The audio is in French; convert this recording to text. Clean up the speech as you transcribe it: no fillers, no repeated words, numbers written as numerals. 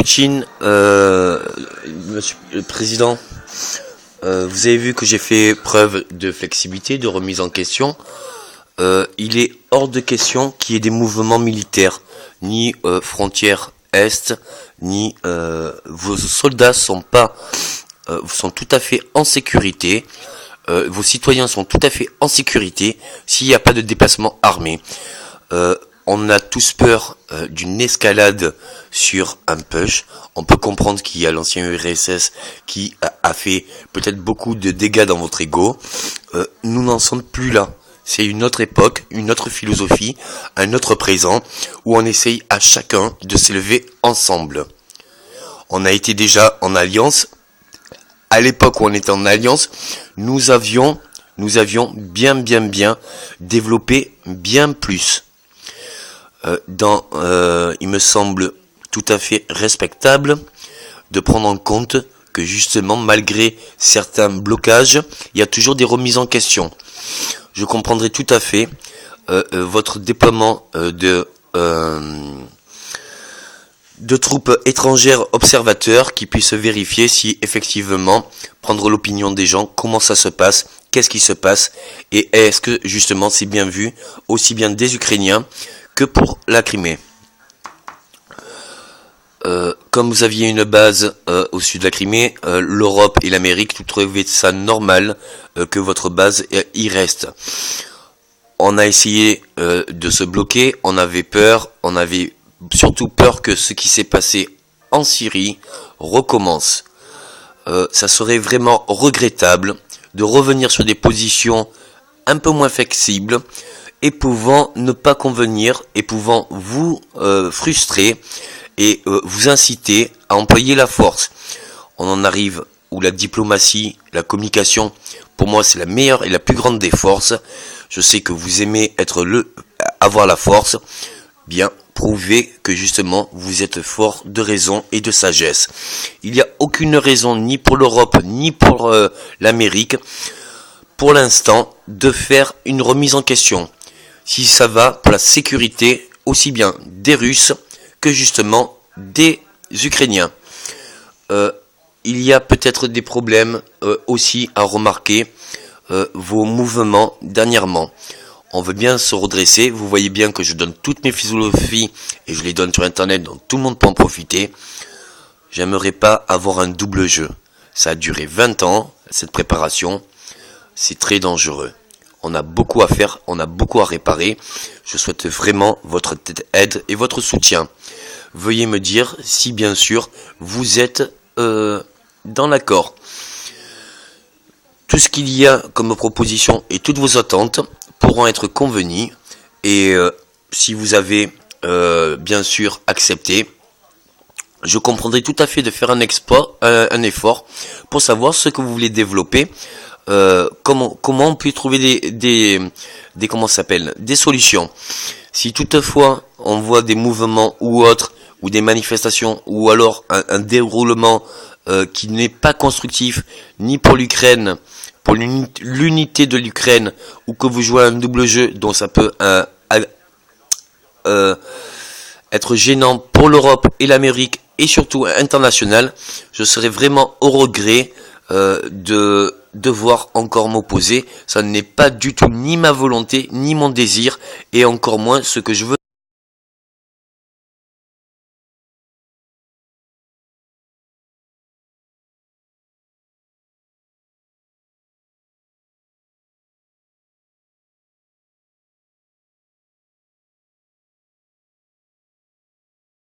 Poutine, Monsieur le Président, vous avez vu que j'ai fait preuve de flexibilité, de remise en question. Il est hors de question qu'il y ait des mouvements militaires, ni frontière Est, ni vos soldats sont tout à fait en sécurité. Vos citoyens sont tout à fait en sécurité s'il n'y a pas de déplacement armé. On a tous peur d'une escalade sur un push. On peut comprendre qu'il y a l'ancien URSS qui a fait peut-être beaucoup de dégâts dans votre ego. Nous n'en sommes plus là. C'est une autre époque, une autre philosophie, un autre présent où on essaye à chacun de s'élever ensemble. On a été déjà en alliance. À l'époque où on était en alliance, nous avions bien développé bien plus. Il me semble tout à fait respectable de prendre en compte que justement, malgré certains blocages, il y a toujours des remises en question. Je comprendrai tout à fait votre déploiement de troupes étrangères observateurs qui puissent vérifier si effectivement prendre l'opinion des gens, comment ça se passe, qu'est-ce qui se passe, et est-ce que justement c'est bien vu aussi bien des Ukrainiens que pour la Crimée. Comme vous aviez une base au sud de la Crimée, l'Europe et l'Amérique, tout trouvaient ça normal que votre base y reste. On a essayé de se bloquer, on avait peur, on avait surtout peur que ce qui s'est passé en Syrie recommence. Ça serait vraiment regrettable de revenir sur des positions un peu moins flexibles et pouvant ne pas convenir et pouvant vous frustrer et vous inciter à employer la force. On en arrive où la diplomatie, la communication, pour moi c'est la meilleure et la plus grande des forces. Je sais que vous aimez avoir la force. Bien, prouvez que justement vous êtes fort de raison et de sagesse. Il n'y a aucune raison ni pour l'Europe ni pour l'Amérique pour l'instant de faire une remise en question. Si ça va pour la sécurité aussi bien des Russes que justement des Ukrainiens. Il y a peut-être des problèmes aussi à remarquer vos mouvements dernièrement. On veut bien se redresser, vous voyez bien que je donne toutes mes philosophies et je les donne sur internet donc tout le monde peut en profiter. J'aimerais pas avoir un double jeu. Ça a duré 20 ans, cette préparation, c'est très dangereux. On a beaucoup à faire, on a beaucoup à réparer. Je souhaite vraiment votre aide et votre soutien. Veuillez me dire si bien sûr vous êtes dans l'accord. Tout ce qu'il y a comme proposition et toutes vos attentes pourront être convenues. Et si vous avez bien sûr accepté, je comprendrai tout à fait de faire un effort pour savoir ce que vous voulez développer. Comment on peut trouver des solutions. Si toutefois on voit des mouvements ou autres, ou des manifestations, ou alors un déroulement qui n'est pas constructif, ni pour l'Ukraine, pour l'unité de l'Ukraine, ou que vous jouez un double jeu, dont ça peut être gênant pour l'Europe et l'Amérique, et surtout international, je serais vraiment au regret de devoir encore m'opposer. Ça n'est pas du tout ni ma volonté, ni mon désir, et encore moins ce que je veux.